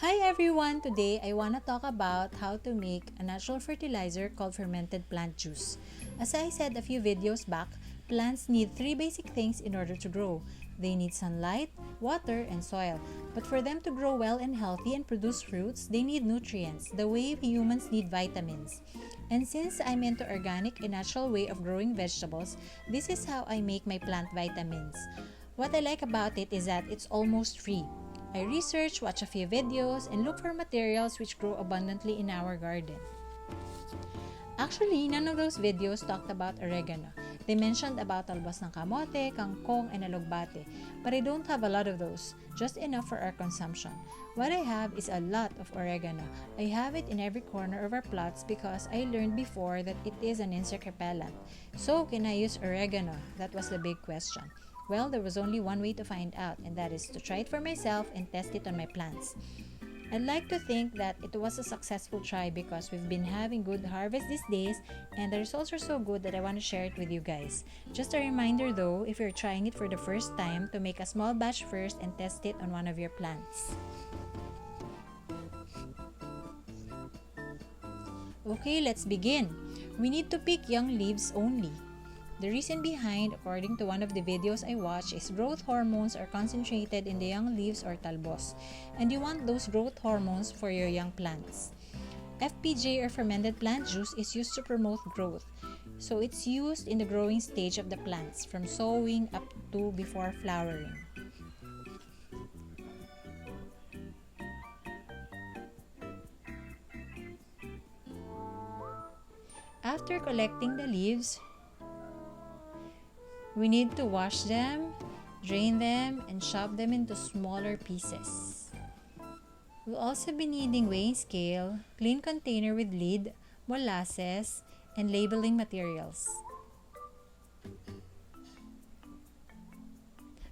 Hi everyone! Today I want to talk about how to make a natural fertilizer called fermented plant juice. As I said a few videos back, plants need three basic things in order to grow. They need sunlight, water, and soil. But for them to grow well and healthy and produce fruits, they need nutrients, the way humans need vitamins. And since I'm into organic and natural way of growing vegetables, this is how I make my plant vitamins. What I like about it is that it's almost free. I research, watch a few videos, and look for materials which grow abundantly in our garden. Actually, none of those videos talked about oregano. They mentioned about talbos ng kamote, kangkong, and alugbate, but I don't have a lot of those, just enough for our consumption. What I have is a lot of oregano. I have it in every corner of our plots because I learned before that it is an insect repellent. So, can I use oregano? That was the big question. Well, there was only one way to find out, and that is to try it for myself and test it on my plants. I'd like to think that it was a successful try because we've been having good harvest these days and the results are so good that I want to share it with you guys. Just a reminder though, if you're trying it for the first time, to make a small batch first and test it on one of your plants. Okay, let's begin. We need to pick young leaves only. The reason behind, according to one of the videos I watched, is growth hormones are concentrated in the young leaves or talbos, and you want those growth hormones for your young plants. FPJ or fermented plant juice is used to promote growth, so it's used in the growing stage of the plants, from sowing up to before flowering. After collecting the leaves, we need to wash them, drain them, and chop them into smaller pieces. We'll also be needing weighing scale, clean container with lid, molasses, and labeling materials.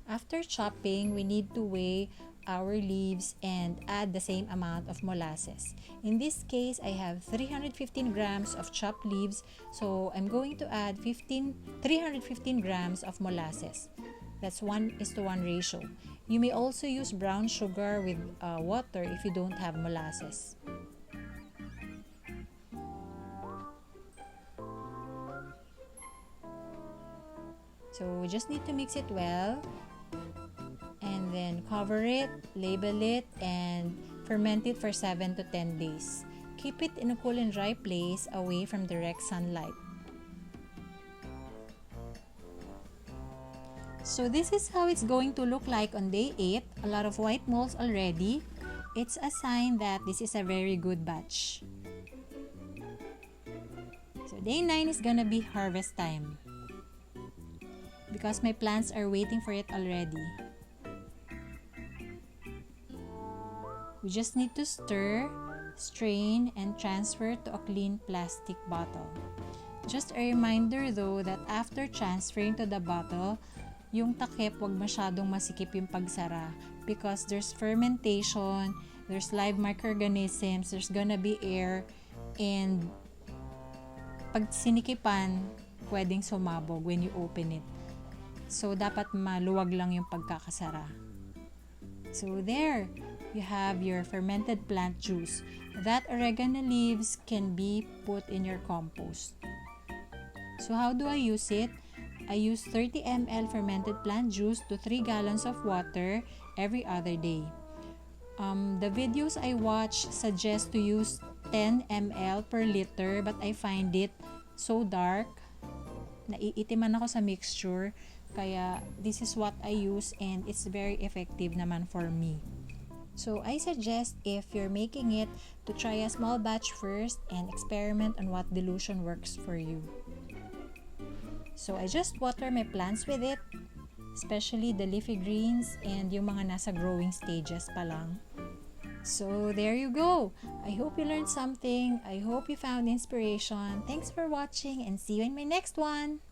After chopping, we need to weigh our leaves and add the same amount of molasses. In this case, I have 315 grams of chopped leaves, so I'm going to add 315 grams of molasses. That's 1:1 ratio. You may also use brown sugar with water if you don't have molasses. So we just need to mix it well. And then cover it, label it, and ferment it for 7 to 10 days. Keep it in a cool and dry place away from direct sunlight. So this is how it's going to look like on day 8. A lot of white molds already. It's a sign that this is a very good batch. So day 9 is gonna be harvest time, because my plants are waiting for it already. We just need to stir, strain, and transfer to a clean plastic bottle. Just a reminder though that after transferring to the bottle, yung takip wag masyadong masikip yung pagsara because there's fermentation, there's live microorganisms, there's gonna be air, and pag sinikipan, pwedeng sumabog when you open it. So, dapat maluwag lang yung pagkakasara. So, there, you have your fermented plant juice. That oregano leaves can be put in your compost. So, how do I use it? I use 30 ml fermented plant juice to 3 gallons of water every other day. The videos I watch suggest to use 10 ml per liter, but I find it so dark. Naiitiman ako sa mixture. Kaya this is what I use and it's very effective naman for me. So I suggest if you're making it to try a small batch first and experiment on what dilution works for you. So I just water my plants with it, especially the leafy greens and yung mga nasa growing stages pa lang. So there you go. I hope you learned something. I hope you found inspiration. Thanks for watching and see you in my next one.